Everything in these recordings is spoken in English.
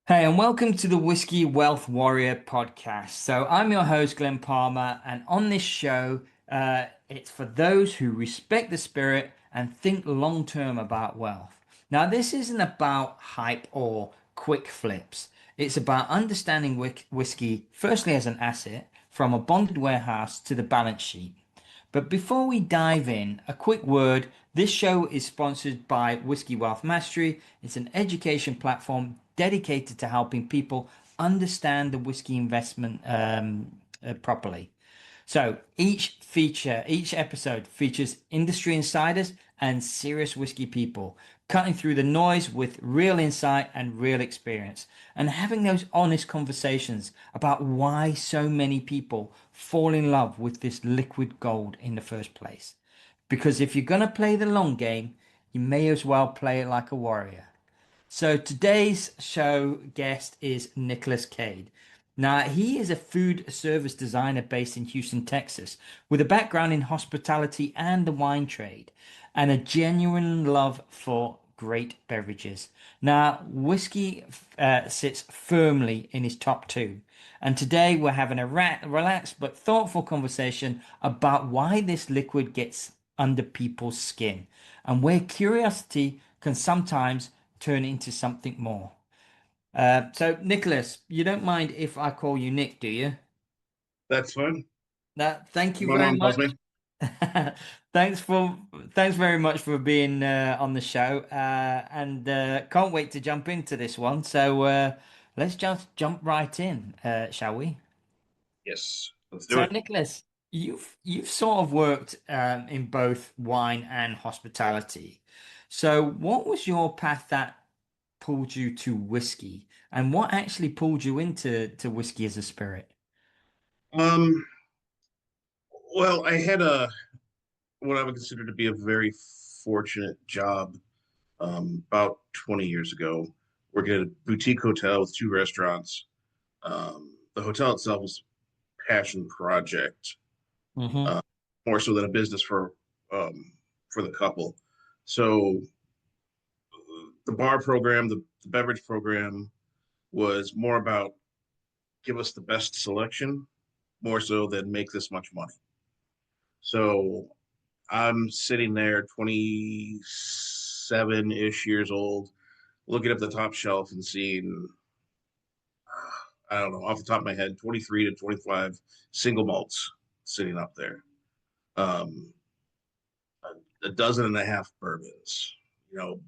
Hey, and welcome to the Whisky Wealth Warrior podcast. So, I'm your host, Glen Palmer, and on this show, it's for those who respect the spirit and think long term about wealth. Now, this isn't about hype or quick flips, it's about understanding whiskey, firstly, as an asset from a bonded warehouse to the balance sheet. But before we dive in, a quick word. This show is sponsored by Whisky Wealth Mastery. It's an education platform dedicated to helping people understand the whiskey investment properly. So each episode features industry insiders and serious whiskey people, cutting through the noise with real insight and real experience, and having those honest conversations about why so many people fall in love with this liquid gold in the first place. Because if you're going to play the long game, you may as well play it like a warrior. So today's show guest is Nicholas Cain. Now, he is a food service designer based in Houston, Texas, with a background in hospitality and the wine trade, and a genuine love for great beverages. Now, whiskey sits firmly in his top two. And today we're having a relaxed but thoughtful conversation about why this liquid gets under people's skin and where curiosity can sometimes turn into something more. So, Nicholas, you don't mind if I call you Nick, do you? That's fun. Thank you My very mom calls much. me. Thanks for thanks very much for being on the show, and can't wait to jump into this one. So let's just jump right in, shall we? Yes, let's do So, it. Nicholas, you've sort of worked in both wine and hospitality. So, what was your path that pulled you to whiskey, and what actually pulled you into whiskey as a spirit? Um, well, I had what I would consider to be a very fortunate job about 20 years ago, working at a boutique hotel with two restaurants. The hotel itself was a passion project, Hmm. uh, more so than a business for the couple. So the bar program, the beverage program was more about give us the best selection, more so than make this much money. So I'm sitting there 27-ish years old, looking at the top shelf and seeing, I don't know, off the top of my head, 23 to 25 single malts sitting up there. Um, a dozen and a half bourbons, you know,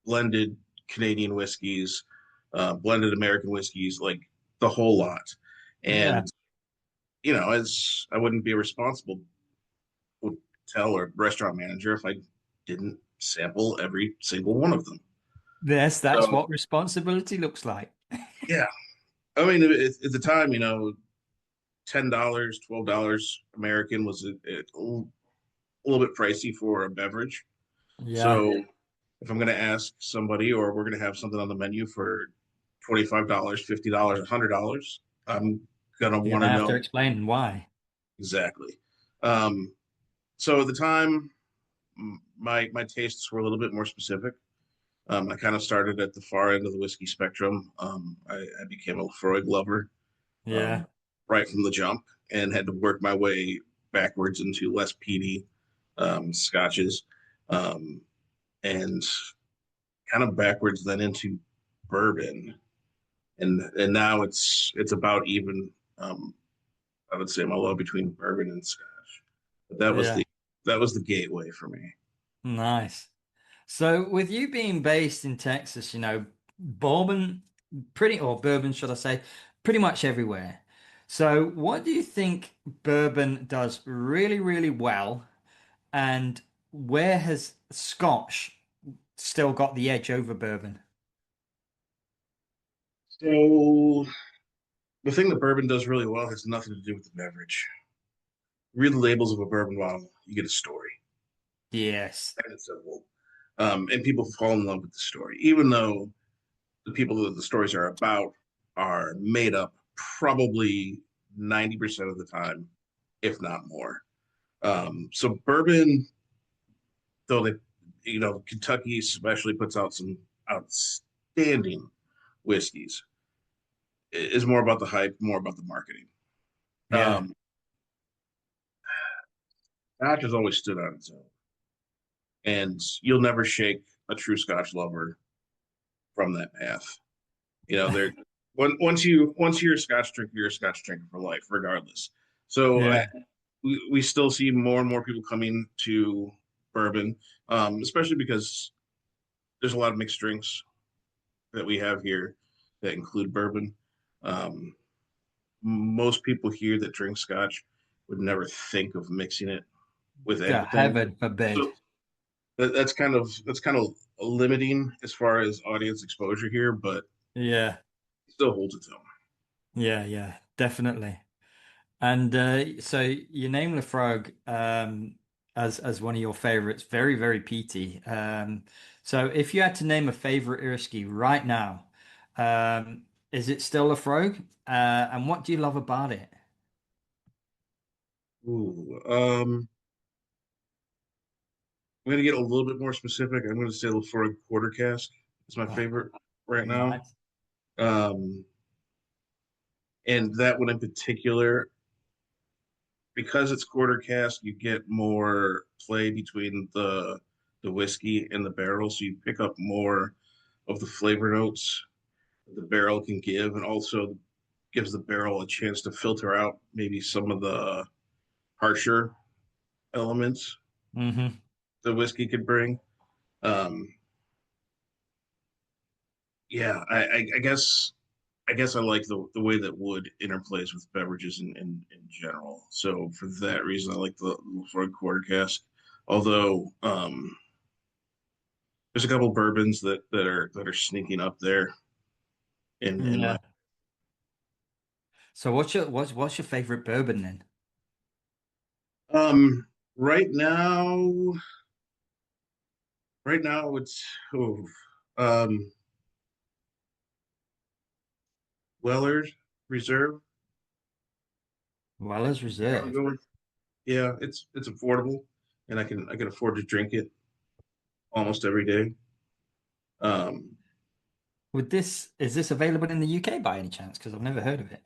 blended Canadian whiskeys, blended American whiskeys, like the whole lot. Yeah. And, as I wouldn't be a responsible hotel or restaurant manager if I didn't sample every single one of them. Yes, that's So what responsibility looks like. yeah, I mean, at the time, $10, $12 American was a little bit pricey for a beverage. Yeah, So if I'm going to ask somebody, or we're going to have something on the menu for $25, $50, $100, I'm going to you're want to gonna have to know explain why. exactly. Um, so at the time, my tastes were a little bit more specific. I kind of started at the far end of the whiskey spectrum. I became a Freud lover Yeah, um, right from the jump and had to work my way backwards into less peaty scotches um, and kind of backwards then into bourbon. And now it's about even. I would say my love between bourbon and scotch. But yeah, that was the gateway for me. nice. So, with you being based in Texas, bourbon, or bourbon, should I say, pretty much everywhere. So, what do you think bourbon does really, really well, and where has Scotch still got the edge over bourbon? So the thing that bourbon does really well has nothing to do with the beverage. Read the labels of a bourbon bottle, you get a story. Yes. And it's simple. And people fall in love with the story, even though the people that the stories are about are made up probably 90% of the time, if not more. So bourbon, though Kentucky especially puts out some outstanding whiskeys. is more about the hype, more about the marketing. Yeah. Um, Scotch has always stood on its own, and you'll never shake a true Scotch lover from that path. You know, they're once you're a Scotch drinker, you're a Scotch drinker for life, regardless. So Yeah. we still see more and more people coming to bourbon, especially because there's a lot of mixed drinks that we have here that include bourbon. Um, Most people here that drink Scotch would never think of mixing it with God, anything. heaven forbid. So that's kind of limiting as far as audience exposure here, but Yeah. it still holds its own. Yeah. Yeah. Definitely. And so you name Lafrogue as one of your favorites, very, very peaty. So if you had to name a favorite Irsky right now, is it still Lafrogue? And what do you love about it? Ooh, I'm gonna get a little bit more specific. I'm gonna say Lafroig Quarter Cask is my Oh, favorite right now. nice. Um, and that one in particular, because it's quarter cask, you get more play between the whiskey and the barrel, so you pick up more of the flavor notes the barrel can give, and also gives the barrel a chance to filter out maybe some of the harsher elements Hmm. the whiskey could bring. Um, yeah, I guess I like the way that wood interplays with beverages in general. So for that reason, I like the Lafroig quarter cask. Although there's a couple bourbons that are sneaking up there in my Yeah. So what's your favorite bourbon then? um right now right now it's oh, um Weller's Reserve. Weller's Probably Reserve. going. Yeah, it's affordable, and I can afford to drink it almost every day. Um, Is this available in the UK by any chance? Because I've never heard of it.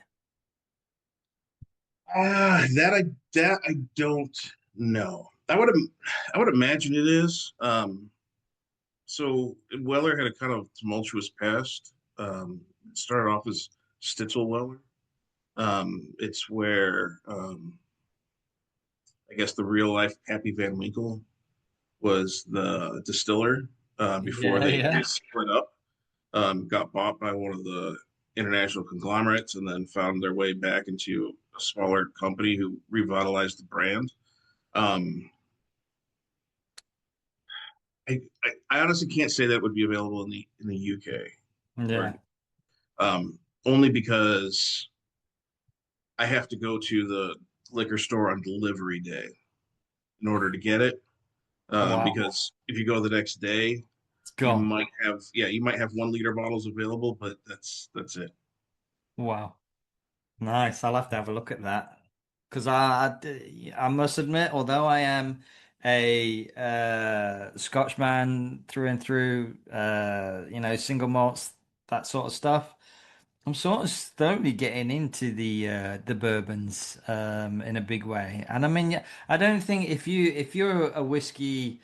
that I don't know. I would imagine it is. So Weller had a kind of tumultuous past. It started off as Stitzel Weller. It's where I guess the real life Pappy Van Winkle was the distiller before Yeah, they yeah. split up. Got bought by one of the international conglomerates and then found their way back into a smaller company who revitalized the brand. Um, I honestly can't say that would be available in the UK, or Yeah. only because I have to go to the liquor store on delivery day in order to get it. Oh, wow. Because if you go the next day, It's gone. you might have 1 liter bottles available, but that's it. Wow. Nice. I'll have to have a look at that. Because I must admit, although I am a Scotchman through and through, single malts, that sort of stuff, I'm sort of slowly getting into the bourbons in a big way. And I mean, yeah, I don't think if you're a whiskey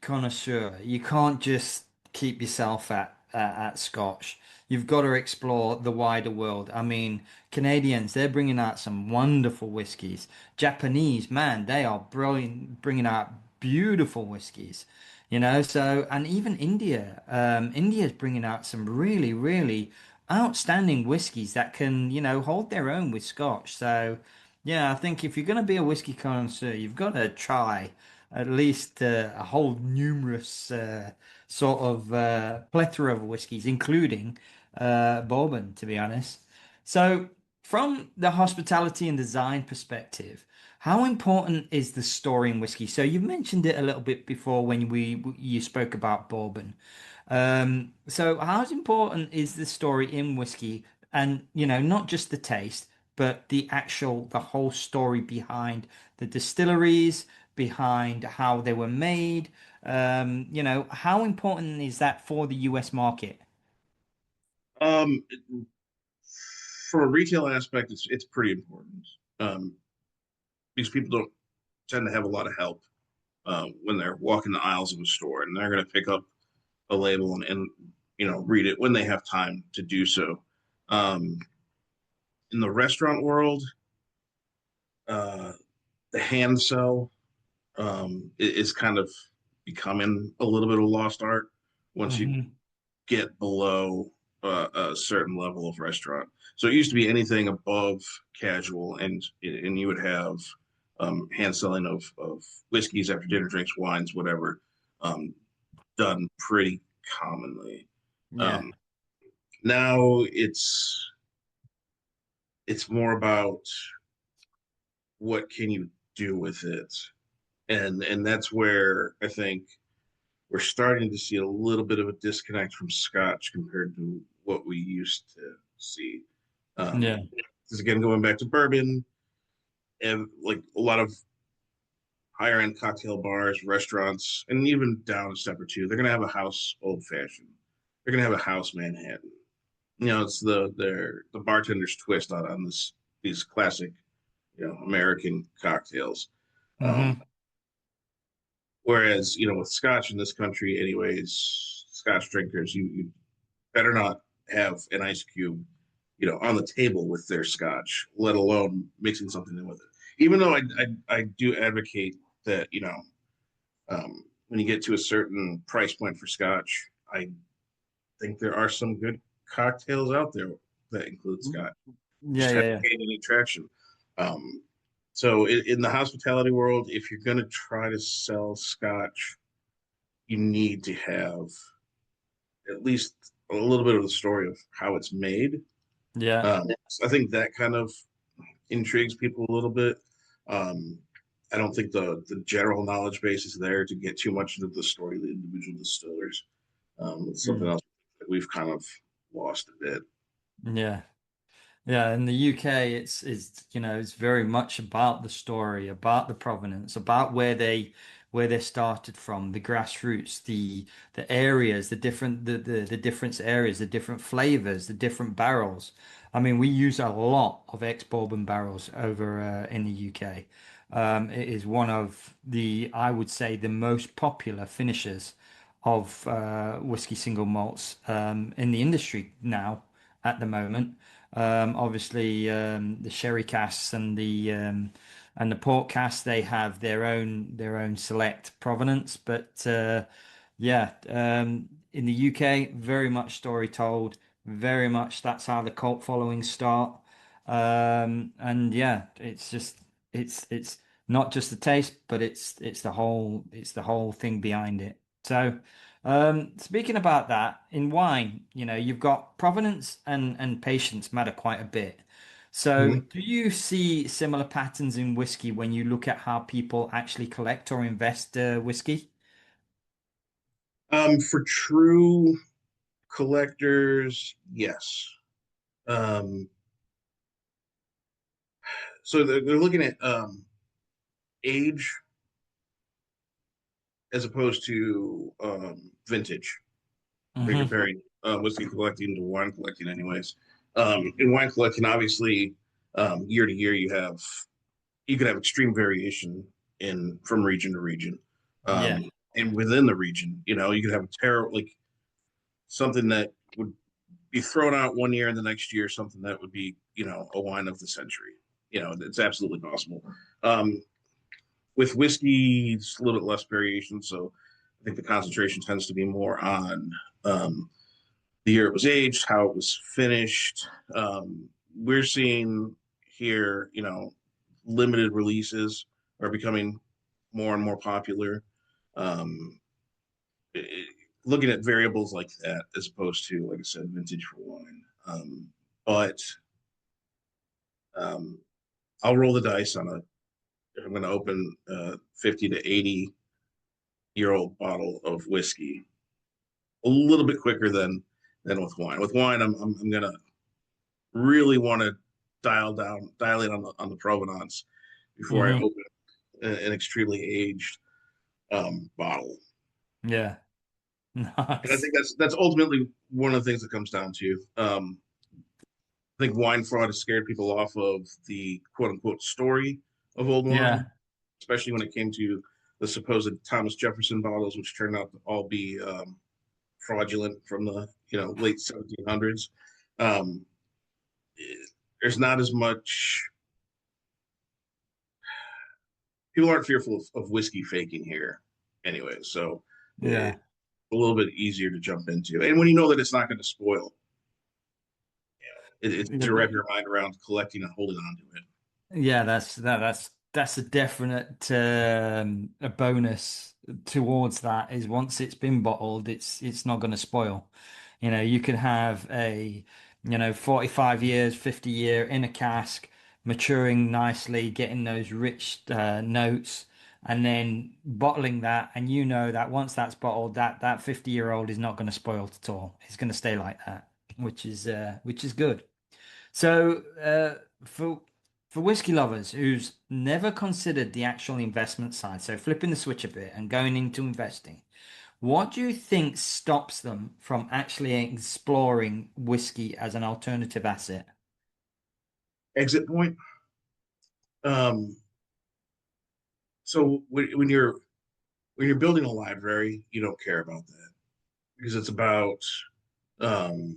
connoisseur, you can't just keep yourself at Scotch. You've got to explore the wider world. I mean, Canadians, they're bringing out some wonderful whiskies. Japanese, man, they are brilliant, bringing out beautiful whiskies. So and even India, India's bringing out some really, really outstanding whiskies that can, hold their own with Scotch. So, yeah, I think if you're going to be a whiskey connoisseur, you've got to try at least a whole numerous sort of plethora of whiskies, including bourbon, to be honest. So, from the hospitality and design perspective, how important is the story in whiskey? So, you mentioned it a little bit before when you spoke about bourbon. So how important is the story in whiskey? And, not just the taste, but the whole story behind the distilleries, behind how they were made. How important is that for the US market? Um, from a retail aspect, it's pretty important because people don't tend to have a lot of help when they're walking the aisles of a store, and they're going to pick up a label and read it when they have time to do so. Um, in the restaurant world, uh, the hand sell is kind of becoming a little bit of a lost art once you Hmm. get below a certain level of restaurant. So it used to be anything above casual, and you would have hand selling of whiskeys after dinner drinks, wines, whatever, um, done pretty commonly. Yeah. Um, now it's more about what can you do with it, and that's where I think we're starting to see a little bit of a disconnect from Scotch compared to what we used to see. Yeah. This is again going back to bourbon and like a lot of higher end cocktail bars, restaurants, and even down a step or two, they're gonna have a house old fashioned. They're gonna have a house Manhattan. It's the bartender's twist on these classic, American cocktails. Um, Hmm. whereas, with Scotch in this country, anyways, Scotch drinkers, you better not have an ice cube, on the table with their Scotch, let alone mixing something in with it. Even though I do advocate that, when you get to a certain price point for Scotch, I think there are some good cocktails out there that include Scotch. Yeah, Just yeah, haven't yeah. gained any traction. Um, so in the hospitality world, if you're going to try to sell Scotch, you need to have at least a little bit of the story of how it's made. Yeah. So I think that kind of intrigues people a little bit. Um, I don't think the general knowledge base is there to get too much into the story of the individual distillers. It's something Mm. else that we've kind of lost a bit. Yeah. Yeah, in the UK, it's very much about the story, about the provenance, about where they started from, the grassroots, the areas, the different areas, the different flavors, the different barrels. I mean, we use a lot of ex-bourbon barrels over in the UK. It is one of I would say, the most popular finishers of whiskey single malts in the industry now at the moment. Obviously, the sherry casks and the port casks, they have their own select provenance, but yeah, in the UK, very much story told. Very much that's how the cult followings start. And yeah, it's not just the taste, but it's the whole thing behind it. So. Speaking about that, in wine, you've got provenance and patience matter quite a bit. So, Mhm. do you see similar patterns in whiskey when you look at how people actually collect or invest whiskey? For true collectors, yes. Um, so they're looking at age as opposed to vintage. They're Hmm. comparing whiskey collecting to wine collecting, anyways. In wine collecting, obviously, year to year, you could have extreme variation in from region to region, Yeah. and within the region, you could have a terrible like something that would be thrown out one year and the next year something that would be a wine of the century. It's absolutely possible. Um, with whiskey, it's a little bit less variation, so I think the concentration tends to be more on um, the year it was aged, how it was finished. We're seeing here, limited releases are becoming more and more popular. Um, it, Looking at variables like that as opposed to, like I said, vintage for wine. But um, I'll roll the dice on if I'm going to open a 50 to 80-year old bottle of whiskey a little bit quicker than with wine. With wine, I'm going to really want to dial in on the provenance before I Hmm. open an extremely aged bottle. Yeah. And I Nice. think that's ultimately one of the things that comes down to. I think wine fraud has scared people off of the quote unquote story of old wine, Yeah. especially when it came to the supposed Thomas Jefferson bottles, which turned out to all be fraudulent from the late 1700s. Um, there's not as much people aren't fearful of whiskey faking here anyway, so it's Yeah. a little bit easier to jump into. And when you know that it's not going to spoil, it's Yeah. to wrap your mind around collecting and holding on to it. Yeah, that's a definite a bonus towards that is once it's been bottled, it's not going to spoil. You could have a 45 years, 50-year in a cask, maturing nicely, getting those rich notes, and then bottling that, and that once that's bottled, that 50-year-old is not going to spoil at all. It's going to stay like that, which is good. So, for whiskey lovers who's never considered the actual investment side, so flipping the switch a bit and going into investing, what do you think stops them from actually exploring whiskey as an alternative asset? Exit point. Um, so when you're building a library, you don't care about that because um,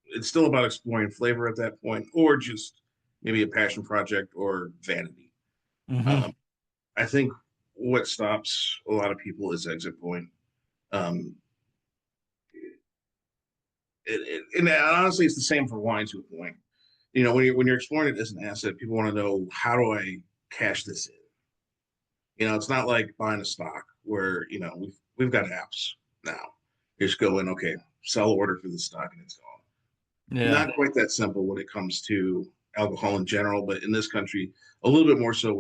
it's still about exploring flavor at that point, or just maybe a passion project or vanity. Hmm. Um, I think what stops a lot of people is exit point. Um, and honestly, it's the same for wine to a point. When you're exploring it as an asset, people want to know, how do I cash this in? It's not like buying a stock where we've got apps now. You just go in, okay, sell order for the stock, and it's gone. Yeah, Not quite that simple when it comes to alcohol in general, but in this country, a little bit more so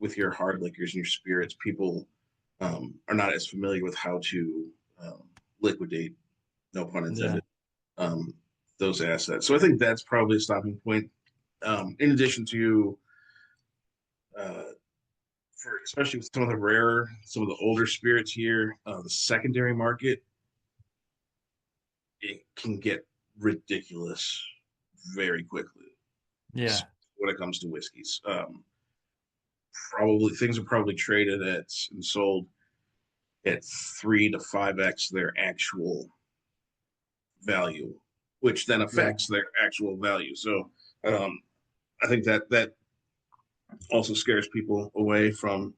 with your hard liquors and your spirits. People are not as familiar with how to liquidate, no pun yeah, intended, um, those assets. So I think that's probably a stopping point. In addition to, uh, for especially with some of the rarer, some of the older spirits here, the secondary market, it can get ridiculous very quickly yeah, when it comes to whiskeys. Probably things are probably traded at and sold at 3 to 5x their actual value, which then yeah, affects their actual value. So um, I think that also scares people away from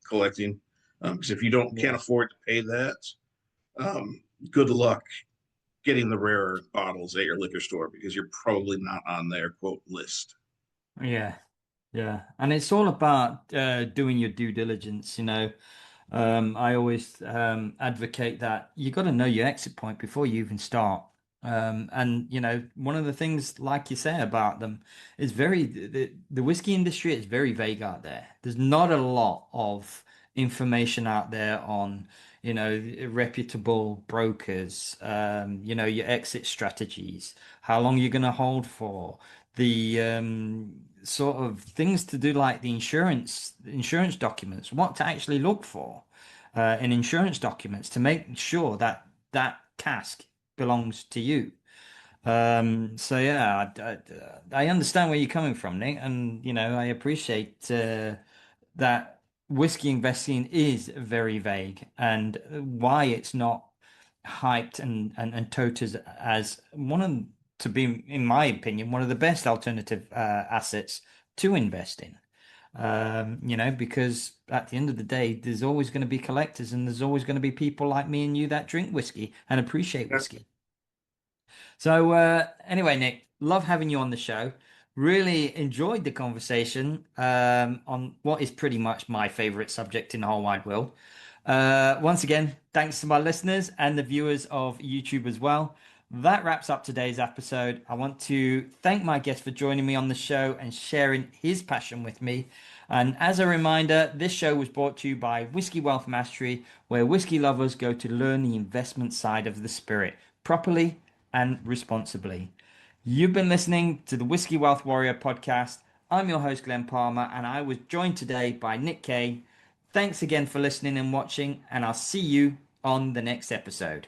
collecting, because if you don't can't yeah. afford to pay that, um, good luck getting the rarer bottles at your liquor store because you're probably not on their quote list. Yeah, yeah. And it's all about doing your due diligence. I always advocate that you got to know your exit point before you even start. And one of the things, like you say about them, is the whiskey industry is very vague out there. There's not a lot of information out there on, reputable brokers, your exit strategies, how long you're going to hold for, the sort of things to do like the insurance documents, what to actually look for in insurance documents to make sure that that cask belongs to you. So yeah, I understand where you're coming from, Nick, and I appreciate that whiskey investing is very vague and why it's not hyped and touted as one of to be, in my opinion, one of the best alternative assets to invest in. Because at the end of the day, there's always going to be collectors and there's always going to be people like me and you that drink whiskey and appreciate Yeah, whiskey. So, anyway, Nick, love having you on the show. Really enjoyed the conversation on what is pretty much my favorite subject in the whole wide world. Once again, thanks to my listeners and the viewers of YouTube as well. That wraps up today's episode. I want to thank my guest for joining me on the show and sharing his passion with me. And as a reminder, this show was brought to you by Whisky Wealth Mastery, where whiskey lovers go to learn the investment side of the spirit properly and responsibly. You've been listening to the Whiskey Wealth Warrior podcast. I'm your host, Glen Palmer, and I was joined today by Nick Cain. Thanks again for listening and watching, and I'll see you on the next episode.